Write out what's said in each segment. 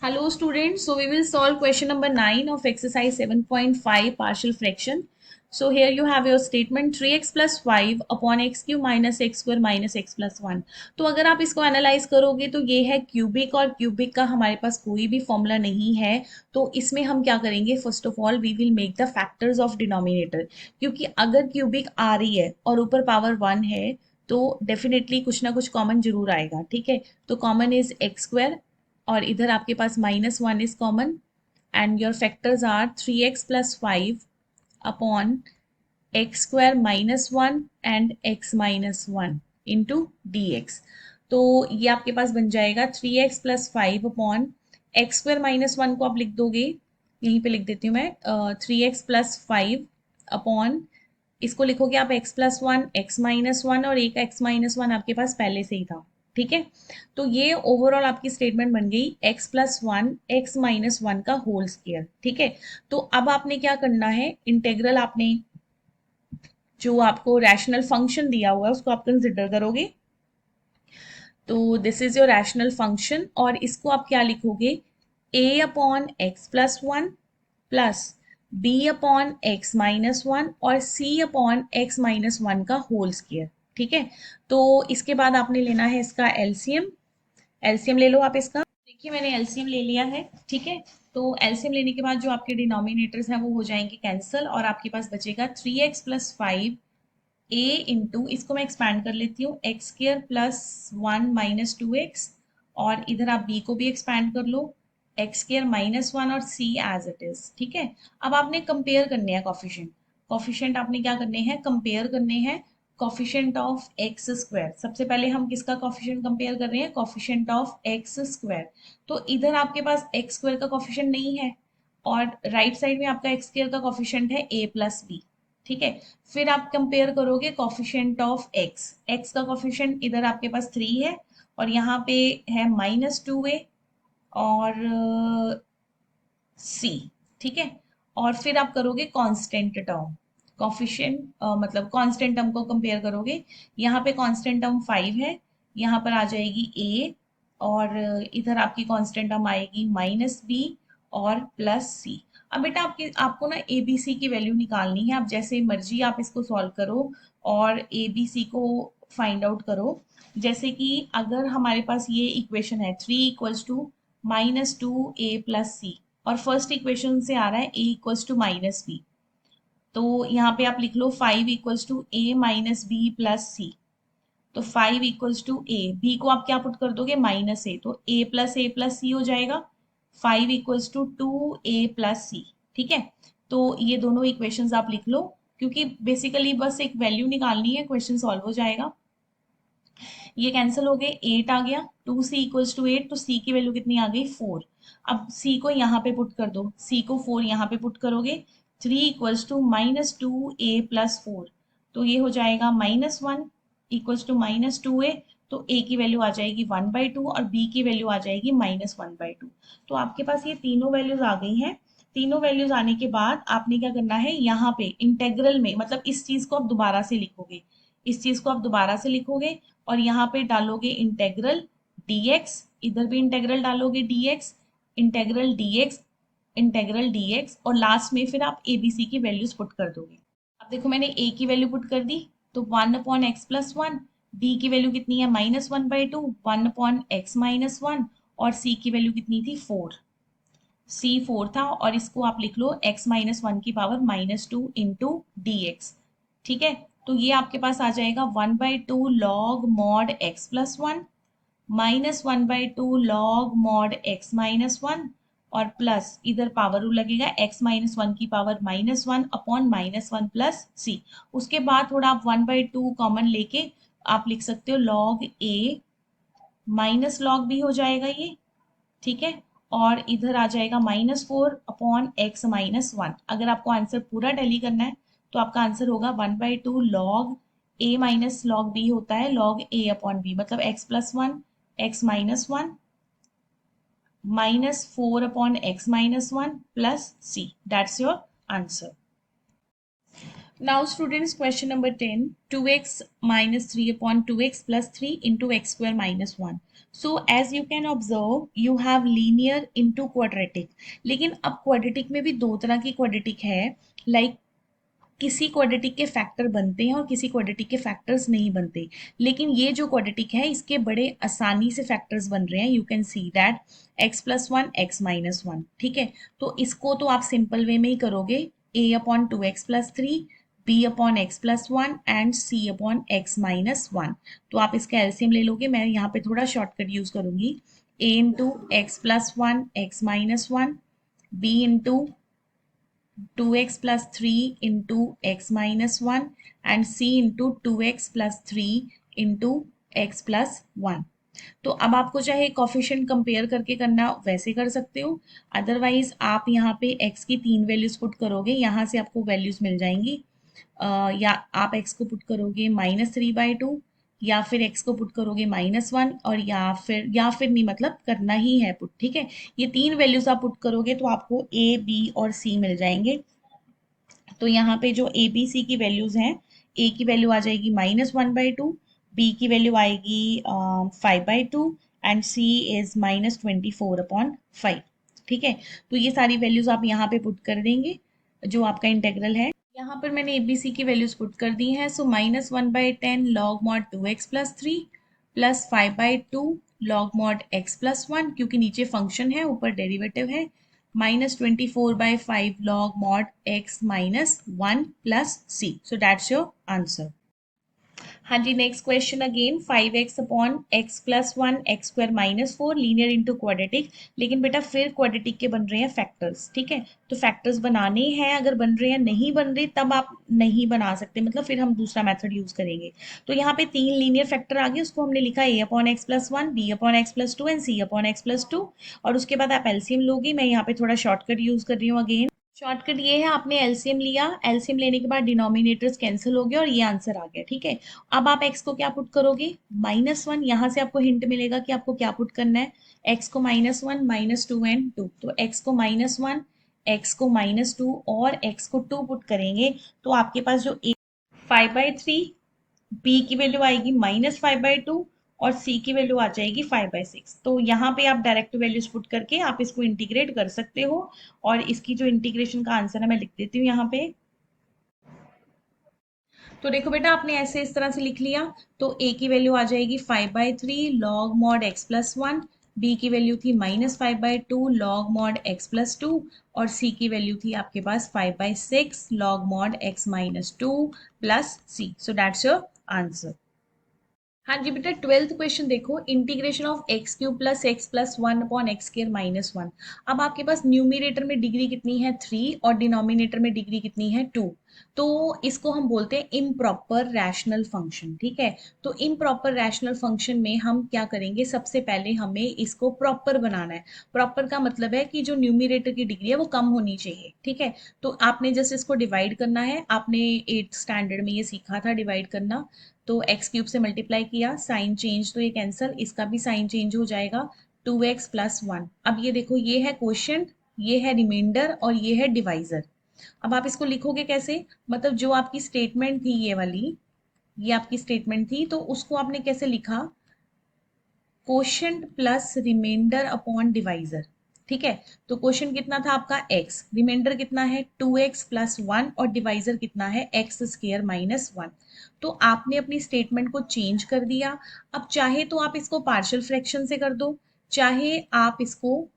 Hello students, so we will solve question number 9 of exercise 7.5 partial fraction. So here you have your statement 3x plus 5 upon x cube minus x square minus x plus 1. तो अगर आप इसको analyse करोगे तो ये है cubic और cubic का हमारे पास कोई भी फॉर्मूला नहीं है। तो इसमें हम क्या करेंगे, first of all we will make the factors of denominator, क्योंकि अगर क्यूबिक आ रही है और ऊपर पावर 1 है तो डेफिनेटली कुछ ना कुछ कॉमन जरूर आएगा। ठीक है, तो कॉमन इज एक्स स्क्वायर और इधर आपके पास -1 is common and your factors are 3x plus 5 upon x square -1 and x -1 into D x. तो ये आपके पास बन जाएगा 3x plus 5 upon x square -1 को आप लिख दोगे, यहीं पे लिख देती हूँ मैं, 3x प्लस 5 अपॉन, इसको लिखोगे आप x प्लस 1 x माइनस 1 और एक x माइनस 1 आपके पास पहले से ही था। ठीक है, तो ये ओवरऑल आपकी स्टेटमेंट बन गई x प्लस 1 x माइनस 1 का होल स्क्वायर। ठीक है, तो अब आपने क्या करना है, इंटेग्रल आपने जो आपको रैशनल फंक्शन दिया हुआ है उसको आप कंसिडर करोगे। तो this is your rational function और इसको आप क्या लिखोगे, a upon x plus 1 plus b upon x minus 1 और c अपॉन एक्स माइनस 1 का होल स्क्वायर। ठीक है, तो इसके बाद आपने लेना है इसका एलसीएम। एलसीएम ले लो आप इसका। देखिए मैंने एलसीएम ले लिया है। ठीक है, तो एलसीएम लेने के बाद जो आपके डिनोमिनेटर्स हैं वो हो जाएंगे कैंसिल और आपके पास बचेगा 3x प्लस 5 a इंटू, इसको मैं एक्सपैंड कर लेती हूँ, x square plus 1 minus 2x और इधर आप b को भी एक्सपैंड कर लो, एक्स स्क्र माइनस 1 और c एज इट इज। ठीक है, अब आपने कंपेयर करने हैं कॉफिशिएंट। कॉफिशिएंट आपने क्या करने हैं, कंपेयर करने हैं कॉफिशिएंट ऑफ एक्स स्क्वायर। सबसे पहले हम किसका कॉफिशिएंट कंपेयर कर रहे हैं, कॉफिशिएंट ऑफ एक्स स्क्वायर। तो इधर आपके पास एक्स स्क्वायर का कॉफिशिएंट नहीं है और राइट साइड में आपका एक्स स्क्वायर का कॉफिशिएंट है a प्लस बी। ठीक है, फिर आप कंपेयर करोगे कॉफिशिएंट ऑफ एक्स। एक्स का कॉफिशिएंट इधर आपके पास 3 है और यहाँ पे है -2a और सी। ठीक है, और फिर आप करोगे कांस्टेंट टर्म, कॉफिशिएंट मतलब कांस्टेंट टर्म को कंपेयर करोगे। यहाँ पे कांस्टेंट टर्म 5 है, यहाँ पर आ जाएगी a और इधर आपकी कांस्टेंट टर्म आएगी -b और +c। अब बेटा आपको ना ए बी सी की वैल्यू निकालनी है। आप जैसे मर्जी आप इसको सॉल्व करो और ए बी सी को फाइंड आउट करो। जैसे कि अगर हमारे पास ये इक्वेशन है 3 इक्वल्स टू -2a प्लस सी और फर्स्ट इक्वेशन से आ रहा है a इक्वल्स टू -b, तो यहाँ पे आप लिख लो 5 equals to a minus B plus C. तो 5 इक्वल्स टू ए, बी को आप क्या पुट कर दोगे, -a, तो a प्लस सी हो जाएगा। 5 इक्वल्स टू 2a प्लस सी। ठीक है, तो ये दोनों इक्वेशंस आप लिख लो, क्योंकि बेसिकली बस एक वैल्यू निकालनी है, क्वेश्चन सॉल्व हो जाएगा। ये कैंसिल हो गए, 8 आ गया, 2c इक्वल्स टू 8, तो c की वैल्यू कितनी आ गई, 4। अब c को यहाँ पे पुट कर दो, c को 4 यहाँ पे पुट करोगे, 3 इक्वल्स टू -2a प्लस 4, तो ये हो जाएगा -1 इक्वल्स टू -2a, तो a की वैल्यू आ जाएगी 1/2 और b की वैल्यू आ जाएगी -1/2। तो आपके पास ये तीनों वैल्यूज आ गई हैं। तीनों वैल्यूज आने के बाद आपने क्या करना है, यहाँ पे इंटेग्रल में, मतलब इस चीज को आप दोबारा से लिखोगे, इस चीज को आप दोबारा से लिखोगे और यहाँ पे डालोगे इंटेग्रल dx, इधर भी इंटेग्रल डालोगे dx, integral dx, integral dx और लास्ट में फिर आप abc की वैल्यूज पुट कर दोगे। अब देखो मैंने a की वैल्यू पुट कर दी, तो 1 अपॉन एक्स प्लस 1, b की वैल्यू कितनी है -1/2, 1 अपॉन एक्स माइनस 1 और c की वैल्यू कितनी थी 4, c 4 था और इसको आप लिख लो x माइनस 1 की पावर -2 इंटू डी एक्स। ठीक है, तो ये आपके पास आ जाएगा 1/2 log mod x plus 1 -1/2 log mod x minus 1 और प्लस इधर पावर रूल लगेगा, x माइनस 1 की पावर -1 अपॉन -1 प्लस c। उसके बाद थोड़ा आप 1/2 कॉमन लेके आप लिख सकते हो log a minus log b हो जाएगा ये। ठीक है, और इधर आ जाएगा -4 अपॉन एक्स माइनस 1। अगर आपको आंसर पूरा टैली करना है तो आपका आंसर होगा 1/2 log a minus log b होता है लॉग a अपॉन b, मतलब x plus 1 x minus 1 -4 upon x minus 1 plus c, that's your answer. Now students, question number 10, 2x minus 3 upon 2x plus 3 into x square minus 1. So as you can observe, you have linear into quadratic. लेकिन अब quadratic में भी दो तरह की quadratic है, like किसी quadratic के फैक्टर बनते हैं और किसी क्वाड्रेटिक के फैक्टर्स नहीं बनते। लेकिन ये जो क्वाड्रेटिक है इसके बड़े आसानी से फैक्टर्स बन रहे हैं। You can see that x plus one x minus one, ठीक है। तो इसको तो आप सिंपल वे में ही करोगे, A upon two x plus three, B upon x plus one and C upon x minus one. तो आप इसका एलसीएम ले लोगे। मैं यहाँ पे थोड़ा शॉर्टकट यूज करूंगी, A into x plus one x minus one, B into 2x plus 3 into x minus 1 and c into 2x plus 3 into x plus 1। तो अब आपको चाहे कोफिशिएंट कंपेयर करके करना वैसे कर सकते हो, अदरवाइज आप यहाँ पे x की तीन वैल्यूज पुट करोगे, यहाँ से आपको वैल्यूज मिल जाएंगी। या आप x को पुट करोगे -3/2, या फिर x को पुट करोगे -1, और या फिर नहीं, मतलब करना ही है पुट, ठीक है। ये तीन वैल्यूज आप पुट करोगे तो आपको a b और c मिल जाएंगे। तो यहाँ पे जो ए बी सी की वैल्यूज हैं, ए की वैल्यू आ जाएगी -1/2, बी की वैल्यू आएगी 5/2 एंड सी इज -24/5, ठीक है। तो ये सारी वैल्यूज आप यहाँ पे पुट कर देंगे जो आपका इंटेग्रल है। यहाँ पर मैंने ए बी सी की वैल्यूज पुट कर दी हैं। सो -1/10 log mod 2x plus 3 plus 5/2 log mod x plus 1, क्योंकि नीचे फंक्शन है ऊपर डेरिवेटिव है, -24/5 log mod x minus 1 plus c. So that's your answer. हाँ जी, next question again, 5x upon x plus one x square minus four linear into quadratic. लेकिन बेटा फिर क्वाड्रेटिक के बन रहे हैं फैक्टर्स, ठीक है। तो फैक्टर्स बनाने हैं, अगर बन रहे हैं, नहीं बन रहे तब आप नहीं बना सकते, मतलब फिर हम दूसरा मेथड यूज करेंगे। तो यहाँ पे तीन लीनियर फैक्टर आ गए, उसको हमने लिखा A upon x plus one, B upon x plus two and C upon x plus two. और उसके बाद आप एलसीएम लोगे। मैं यहाँ पे थोड़ा शॉर्टकट यूज कर रही हूँ अगेन। शॉर्टकट ये है, आपने एलसीएम लिया, एलसीएम लेने के बाद डिनोमिनेटर्स कैंसिल हो गए और ये आंसर आ गया, ठीक है। अब आप x को क्या पुट करोगे, -1। यहाँ से आपको हिंट मिलेगा कि आपको क्या पुट करना है। x को -1 -2 एंड 2, तो x को -1, x को -2 और x को 2 पुट करेंगे तो आपके पास जो 5/3, बी की वैल्यू आएगी -5/2 और सी की वैल्यू आ जाएगी 5/6। तो यहाँ पे आप डायरेक्ट वैल्यूज पुट करके आप इसको इंटीग्रेट कर सकते हो। और इसकी जो इंटीग्रेशन का आंसर है मैं लिख देती हूँ यहाँ पे। तो देखो बेटा, आपने ऐसे इस तरह से लिख लिया। तो a की वैल्यू आ जाएगी 5/3 log mod x plus one, B की वैल्यू थी -5/2 log mod x plus two, और c की वैल्यू थी आपके पास 5/6 log mod x minus two plus c। So that's your answer. हाँ जी बेटा, ट्वेल्थ क्वेश्चन देखो, integration of x cube plus x plus one upon x square minus one. अब आपके पास न्यूमिनेटर में डिग्री कितनी है 3 और डिनोमिनेटर में डिग्री कितनी है 2। तो इसको हम बोलते हैं इम्प्रॉपर रैशनल फंक्शन, ठीक है। तो इम्प्रॉपर रैशनल फंक्शन में हम क्या करेंगे, सबसे पहले हमें इसको प्रॉपर बनाना है। प्रॉपर का मतलब है कि जो न्यूमिनेटर की डिग्री है वो कम होनी चाहिए, ठीक है। तो आपने जस्ट इसको डिवाइड करना है, आपने 8th स्टैंडर्ड में ये सीखा था डिवाइड करना। तो एक्स क्यूब से मल्टीप्लाई किया, साइन चेंज तो ये कैंसल, इसका भी साइन चेंज हो जाएगा, 2x प्लस वन। अब ये देखो, ये है क्वोशिएंट, ये है रिमाइंडर और ये है डिवाइजर। अब आप इसको लिखोगे कैसे, मतलब जो आपकी स्टेटमेंट थी ये वाली, ये आपकी स्टेटमेंट थी, तो उसको आपने कैसे लिखा, quotient plus remainder upon divisor, ठीक है। तो क्वोशिएंट कितना था आपका x, रिमाइंडर कितना है 2x प्लस वन और डिवाइजर कितना है एक्स स्क्वायर माइनस वन। तो आपने अपनी स्टेटमेंट को चेंज कर दिया। अब चाहे तो आप इसको पार्शियल फ्रैक्शन से कर दो, चाहे आप इसको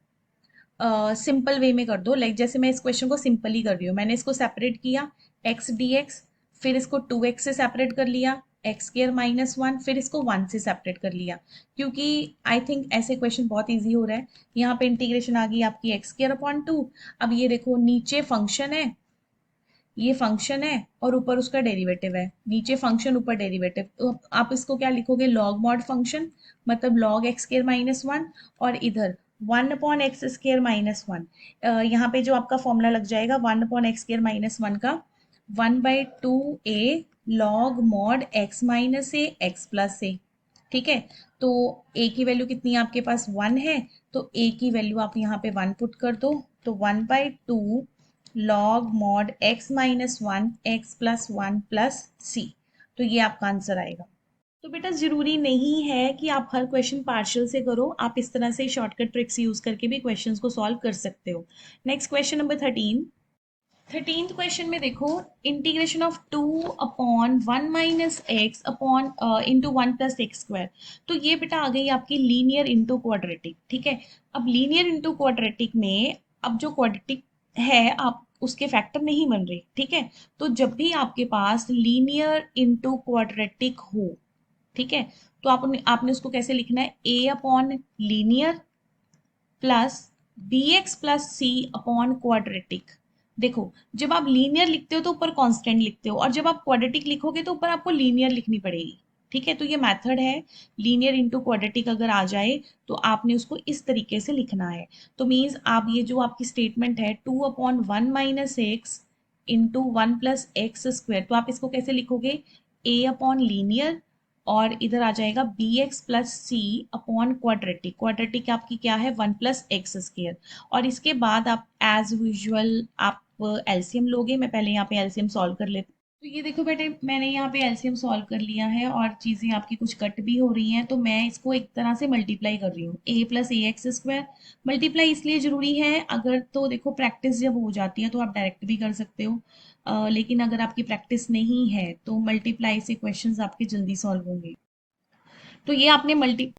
सिंपल वे में कर दो। लाइक जैसे मैं इस क्वेश्चन को सिंपल ही कर रही हूँ, मैंने इसको सेपरेट किया एक्स डी एक्स, फिर इसको 2x से सेपरेट कर लिया, एक्स स्क्वायर माइनस वन, फिर इसको 1 से सेपरेट कर लिया। क्योंकि आई थिंक ऐसे क्वेश्चन बहुत इजी हो रहा है। यहाँ पे इंटीग्रेशन आ गई आपकी एक्स स्क्वायर अपॉन टू। अब ये देखो, नीचे फंक्शन है, ये फंक्शन है और ऊपर उसका डेरिवेटिव है, नीचे फंक्शन ऊपर डेरिवेटिव। तो आप इसको क्या लिखोगे, लॉग मॉड फंक्शन, मतलब log x square minus one, और इधर 1/x² - 1। यहाँ पे जो आपका फॉर्मूला लग जाएगा 1/x² - 1 का, 1/2a log mod x minus A x plus A, ठीक है। तो a की वैल्यू कितनी है आपके पास 1 है, तो a की वैल्यू आप यहाँ पे 1 पुट कर दो, तो 1/2 log mod x minus one x plus one plus C. तो ये आपका आंसर आएगा। तो बेटा जरूरी नहीं है कि आप हर क्वेश्चन पार्शियल से करो, आप इस तरह से शॉर्टकट ट्रिक्स यूज करके भी क्वेश्चंस को सॉल्व कर सकते हो। Next question number 13। 13th question में देखो, integration of 2 upon 1 minus x upon into one plus x square. तो ये बेटा आ गई आपकी लीनियर इंटू क्वाड्रेटिक। ठीक है, अब लीनियर इंटू क्वाड्रेटिक में अब जो क्वाड्रेटिक है आप उसके फैक्टर नहीं बन रहे। ठीक है, तो जब भी आपके पास लीनियर इंटू क्वाड्रेटिक हो, ठीक है, तो आपने उसको कैसे लिखना है, A upon linear plus B x plus C upon quadratic. देखो, जब आप लीनियर लिखते हो तो ऊपर कांस्टेंट लिखते हो, और जब आप क्वाड्रेटिक लिखोगे तो ऊपर आपको लीनियर लिखनी पड़ेगी। ठीक है, तो ये मेथड है, लीनियर इंटू क्वाड्रेटिक अगर आ जाए तो आपने उसको इस तरीके से लिखना है। तो मीन्स आप ये जो आपकी स्टेटमेंट है 2/1 minus x into one plus x square, तो आप इसको कैसे लिखोगे, ए अपॉन लीनियर और इधर आ जाएगा B x plus C upon quadratic. Quadratic आपकी क्या है, वन प्लस एक्स स्क्र। और इसके बाद आप एज यूजुअल आप एलसीएम लोगे। मैं पहले यहाँ पे एलसीएम सॉल्व कर लेती हूँ। तो ये देखो बेटे, मैंने यहाँ पे एलसीएम सॉल्व कर लिया है और चीज़ें आपकी कुछ कट भी हो रही हैं, तो मैं इसको एक तरह से मल्टीप्लाई कर रही हूँ, ए प्लस ए एक्स स्क्वायर। मल्टीप्लाई इसलिए जरूरी है, अगर तो देखो प्रैक्टिस जब हो जाती है तो आप डायरेक्ट भी कर सकते हो, लेकिन अगर आपकी प्रैक्टिस नहीं है तो मल्टीप्लाई से क्वेश्चंस आपके जल्दी सॉल्व होंगे। तो ये आपने मल्टी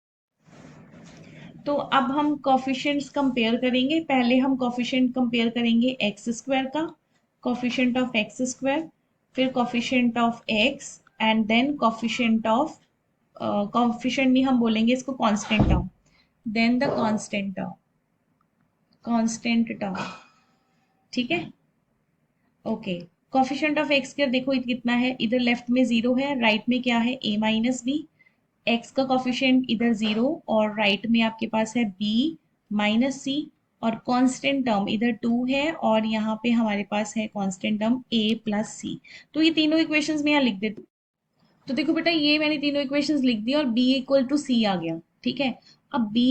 तो अब हम कॉफिशिएंट्स कंपेयर करेंगे। पहले हम कॉफिशिएंट कंपेयर करेंगे एक्स स्क्वायर का, कॉफिशिएंट ऑफ एक्स स्क्वायर, फिर coefficient of x, and then coefficient of coefficient नहीं हम बोलेंगे इसको constant term, then the constant term, constant term. ठीक है, ओके। कॉफिशिएंट ऑफ एक्स का देखो कितना है, इधर लेफ्ट में जीरो है, राइट में क्या है, ए माइनस बी। एक्स का कॉफिशिएंट इधर जीरो और राइट में आपके पास है बी माइनस सी, और कांस्टेंट टर्म इधर टू है और यहाँ पे हमारे पास है कांस्टेंट टर्म ए प्लस सी। तो ये तीनों इक्वेशंस में यहाँ लिख देती हूँ। तो देखो बेटा, ये मैंने तीनों इक्वेशंस लिख दी और b इक्वल टू सी आ गया। ठीक है, अब b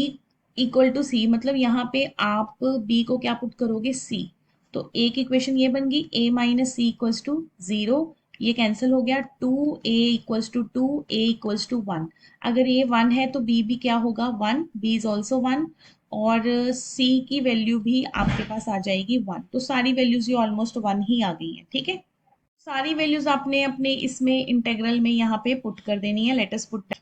इक्वल टू सी मतलब यहाँ पे आप b को क्या पुट करोगे, c। तो एक इक्वेशन ये बन गई, a minus C equals to zero, ये कैंसिल हो गया, 2a equals to two, a equals to one. अगर a वन है तो b भी क्या होगा, one, b is also one, और c की वैल्यू भी आपके पास आ जाएगी वन। तो सारी वैल्यूज ये ऑलमोस्ट वन ही आ गई है। ठीक है, सारी वैल्यूज आपने अपने इसमें इंटेग्रल में यहाँ पे पुट कर देनी है, लेट अस पुट।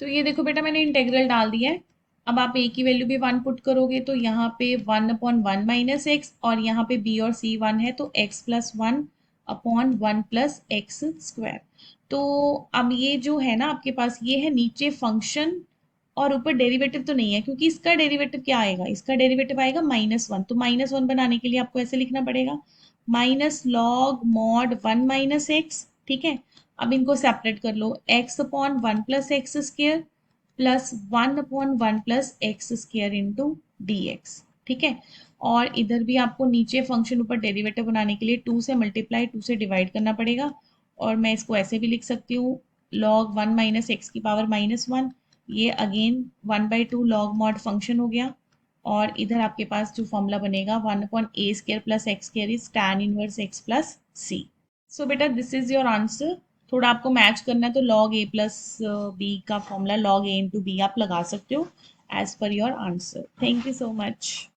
तो ये देखो बेटा, मैंने इंटेग्रल डाल दिया है। अब आप ए की वैल्यू भी वन पुट करोगे तो यहाँ पे 1/1 माइनस एक्स, और यहाँ पे बी और सी वन है तो x plus one upon one plus x square. तो अब ये जो है ना आपके पास, ये है नीचे फंक्शन और ऊपर डेरिवेटिव तो नहीं है, क्योंकि इसका डेरिवेटिव क्या आएगा, इसका डेरिवेटिव आएगा माइनस वन। तो माइनस वन बनाने के लिए आपको ऐसे लिखना पड़ेगा, minus log mod one minus x. ठीक है, अब इनको सेपरेट कर लो, x upon one plus x square plus one upon one plus x square into D x. ठीक है, और इधर भी आपको नीचे फंक्शन ऊपर डेरिवेटिव बनाने के लिए टू से मल्टीप्लाई टू से डिवाइड करना पड़ेगा, और मैं इसको ऐसे भी लिख सकती हूँ, लॉग वन माइनस एक्स की पावर माइनस वन, ये again one by two log mod function हो गया, और इधर आपके पास जो फॉर्मूला बनेगा one upon A square plus x square is tan inverse x plus C. So बेटा दिस इज योर आंसर। थोड़ा आपको मैच करना है तो लॉग ए प्लस बी का formula log A into B आप लगा सकते हो as per your answer. Thank you so much.